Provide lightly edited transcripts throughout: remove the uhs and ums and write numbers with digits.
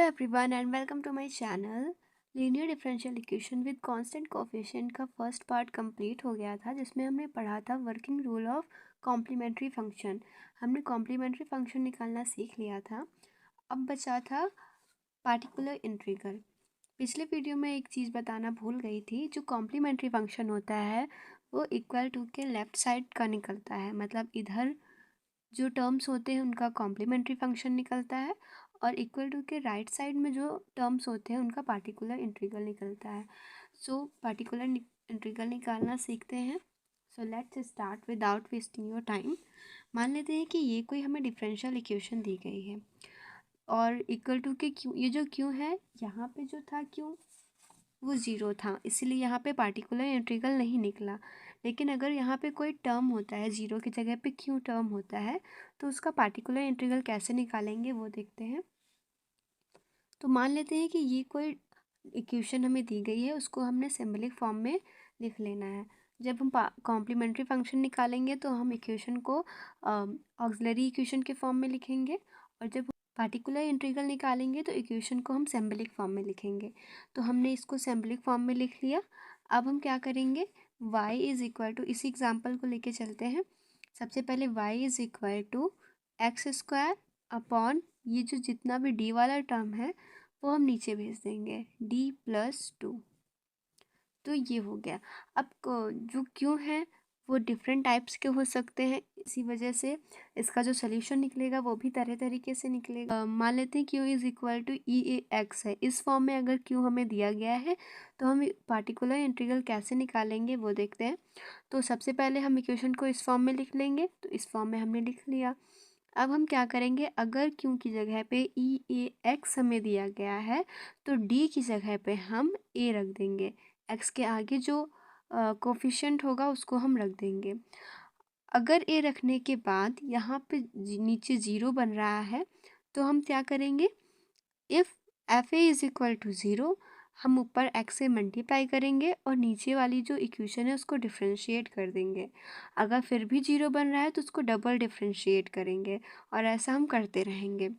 everyone and welcome to my channel। Linear differential equation with constant coefficient का first part complete हो गया था, जिसमें हमने पढ़ा था working rule of complementary function. हमने कॉम्प्लीमेंट्री फंक्शन निकालना सीख लिया था। अब बचा था पार्टिकुलर इंटीग्रल। पिछले वीडियो में एक चीज़ बताना भूल गई थी, जो कॉम्प्लीमेंट्री फंक्शन होता है वो इक्वल टू के लेफ़्ट साइड का निकलता है। मतलब इधर जो टर्म्स होते हैं उनका कॉम्प्लीमेंट्री फंक्शन निकलता है और इक्वल टू के राइट साइड में जो टर्म्स होते हैं उनका पार्टिकुलर इंटीग्रल निकलता है। सो पार्टिकुलर इंटीग्रल निकालना सीखते हैं। So let's start without wasting your time. मान लेते हैं कि ये कोई हमें डिफरेंशियल इक्वेशन दी गई है और इक्वल टू के क्यू, ये जो क्यू है यहाँ पे जो था क्यू वो ज़ीरो था, इसीलिए यहाँ पे पार्टिकुलर इंटीग्रल नहीं निकला। लेकिन अगर यहाँ पे कोई टर्म होता है, ज़ीरो की जगह पे क्यू टर्म होता है, तो उसका पार्टिकुलर इंटीग्रल कैसे निकालेंगे वो देखते हैं। तो मान लेते हैं कि ये कोई इक्वेशन हमें दी गई है, उसको हमने सिंबलिक फॉर्म में लिख लेना है। जब हम कॉम्प्लीमेंट्री फंक्शन निकालेंगे तो हम इक्वेशन को ऑक्सिलरी इक्वेशन के फॉर्म में लिखेंगे, और जब पार्टिकुलर इंटीग्रल निकालेंगे तो इक्वेशन को हम सिंबलिक फॉर्म में लिखेंगे। तो हमने इसको सिंबलिक फॉर्म में लिख लिया। अब हम क्या करेंगे, y इज़ इक्वल टू, इसी एग्जाम्पल को लेके चलते हैं। सबसे पहले y is equal to X square upon ये जो जितना भी d वाला टर्म है वो हम नीचे भेज देंगे, d+2। तो ये हो गया। अब जो क्यों है वो डिफरेंट टाइप्स के हो सकते हैं, इसी वजह से इसका जो सोल्यूशन निकलेगा वो भी तरह तरीके से निकलेगा। मान लेते हैं Q is equal to E A X है। इस फॉर्म में अगर क्यू हमें दिया गया है तो हम पार्टिकुलर इंटीग्रल कैसे निकालेंगे वो देखते हैं। तो सबसे पहले हम इक्वेशन को इस फॉर्म में लिख लेंगे। तो इस फॉर्म में हमने लिख लिया। अब हम क्या करेंगे, अगर क्यू की जगह पे ई ए एक्स हमें दिया गया है तो डी की जगह पे हम ए रख देंगे। एक्स के आगे जो कोफिशिएंट होगा उसको हम रख देंगे। अगर ए रखने के बाद यहाँ पे नीचे ज़ीरो बन रहा है तो हम क्या करेंगे, if F A is equal to zero, हम ऊपर एक्स से मल्टीप्लाई करेंगे और नीचे वाली जो इक्वेशन है उसको डिफ्रेंशिएट कर देंगे। अगर फिर भी ज़ीरो बन रहा है तो उसको डबल डिफ्रेंशिएट करेंगे और ऐसा हम करते रहेंगे।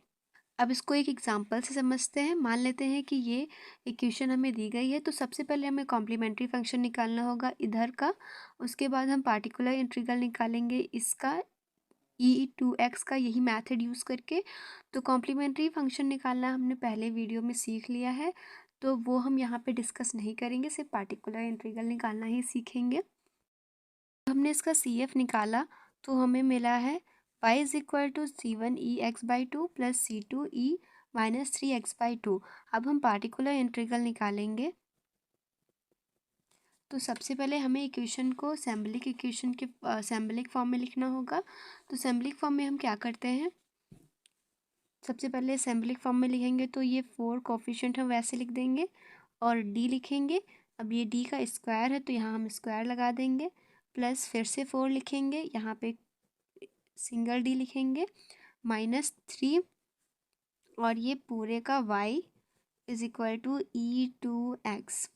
अब इसको एक एग्जांपल से समझते हैं। मान लेते हैं कि ये इक्वेशन हमें दी गई है, तो सबसे पहले हमें कॉम्प्लीमेंट्री फंक्शन निकालना होगा इधर का। उसके बाद हम पार्टिकुलर इंटीग्रल निकालेंगे इसका, e2x का, यही मेथड यूज़ करके। तो कॉम्प्लीमेंट्री फंक्शन निकालना हमने पहले वीडियो में सीख लिया है, तो वो हम यहाँ पे डिस्कस नहीं करेंगे, सिर्फ पार्टिकुलर इंटीग्रल निकालना ही सीखेंगे। हमने इसका CF निकाला तो हमें मिला है y is equal to c1e(x/2 plus c2e-3x/2। अब हम पार्टिकुलर इंटीग्रल निकालेंगे। तो सबसे पहले हमें इक्वेशन को सिंबलिक इक्वेशन के सिंबलिक फॉर्म में लिखना होगा। तो सिंबलिक फॉर्म में हम क्या करते हैं, सबसे पहले सिंबलिक फॉर्म में लिखेंगे तो ये 4 कोफिशिएंट हम वैसे लिख देंगे और d लिखेंगे। अब ये d का स्क्वायर है तो यहाँ हम स्क्वायर लगा देंगे, प्लस फिर से 4 लिखेंगे, यहाँ पे सिंगल d लिखेंगे, -3, और ये पूरे का y is equal to e2x।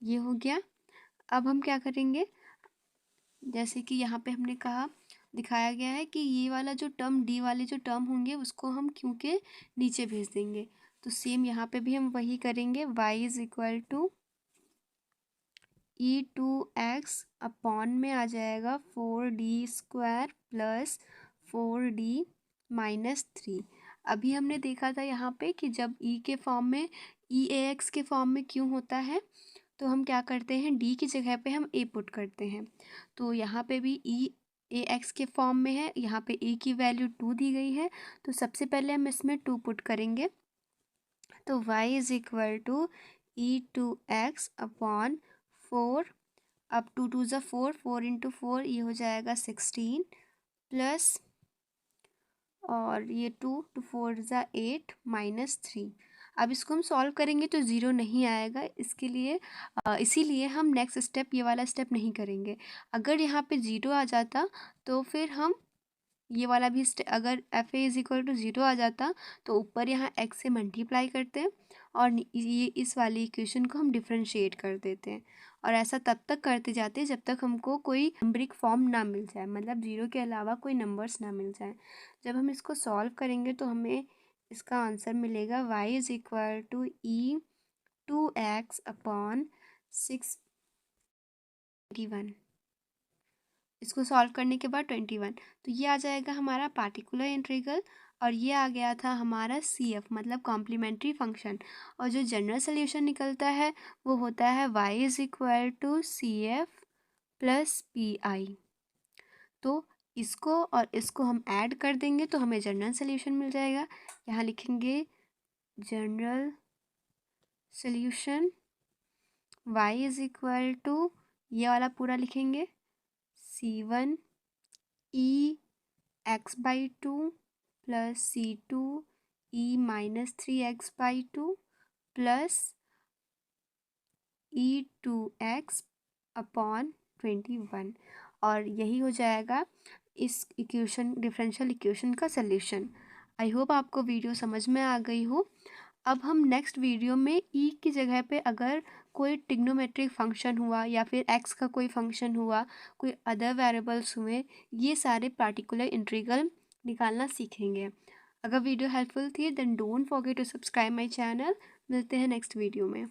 ये हो गया। अब हम क्या करेंगे, जैसे कि यहाँ पे हमने कहा, दिखाया गया है कि ये वाला जो टर्म, डी वाले जो टर्म होंगे उसको हम क्यू के नीचे भेज देंगे। तो सेम यहाँ पे भी हम वही करेंगे, y is equal to e2x upon में आ जाएगा 4d² प्लस 4d-3। अभी हमने देखा था यहाँ पे कि जब e के फॉर्म में, e(ax) के फॉर्म में क्यों होता है तो हम क्या करते हैं, d की जगह पे हम a पुट करते हैं। तो यहाँ पे भी e(ax) के फॉर्म में है, यहाँ पे a की वैल्यू 2 दी गई है, तो सबसे पहले हम इसमें 2 पुट करेंगे। तो y is equal to e2x upon 4, अब 2 2 ज़ा 4, 4 इंटू 4 ये हो जाएगा 16, प्लस और ये 2 2 4 ज़ा 8 -3। अब इसको हम सॉल्व करेंगे तो ज़ीरो नहीं आएगा, इसके लिए इसीलिए हम नेक्स्ट स्टेप, ये वाला स्टेप नहीं करेंगे। अगर यहाँ पे ज़ीरो आ जाता तो फिर हम ये वाला भी अगर F A is equal to zero आ जाता तो ऊपर यहाँ x से मल्टीप्लाई करते हैं और ये इस वाली इक्वेशन को हम डिफ्रेंशिएट कर देते हैं, और ऐसा तब तक करते जाते हैं जब तक हमको कोई नंबरिक फॉर्म ना मिल जाए, मतलब ज़ीरो के अलावा कोई नंबर्स ना मिल जाए। जब हम इसको सॉल्व करेंगे तो हमें इसका आंसर मिलेगा y is equal to E 2x upon 621। इसको सॉल्व करने के बाद 21, तो ये आ जाएगा हमारा पार्टिकुलर इंटीग्रल और ये आ गया था हमारा CF मतलब कॉम्प्लीमेंट्री फंक्शन। और जो जनरल सोल्यूशन निकलता है वो होता है y is equal to CF plus PI। तो इसको और इसको हम ऐड कर देंगे तो हमें जनरल सोल्यूशन मिल जाएगा। यहाँ लिखेंगे general solution y is equal to, ये वाला पूरा लिखेंगे, C1 E x by 2 plus C2 E minus 3x by 2 plus E2x upon 21। और यही हो जाएगा इस इक्वेशन, डिफरेंशियल इक्वेशन का सल्यूशन। आई होप आपको वीडियो समझ में आ गई हो। अब हम नेक्स्ट वीडियो में ई की जगह पे अगर कोई ट्रिग्नोमेट्रिक फंक्शन हुआ या फिर एक्स का कोई फंक्शन हुआ, कोई अदर वेरिएबल्स हुए, ये सारे पार्टिकुलर इंटीग्रल निकालना सीखेंगे। अगर वीडियो हेल्पफुल थी then don't forget to subscribe my channel. मिलते हैं नेक्स्ट वीडियो में।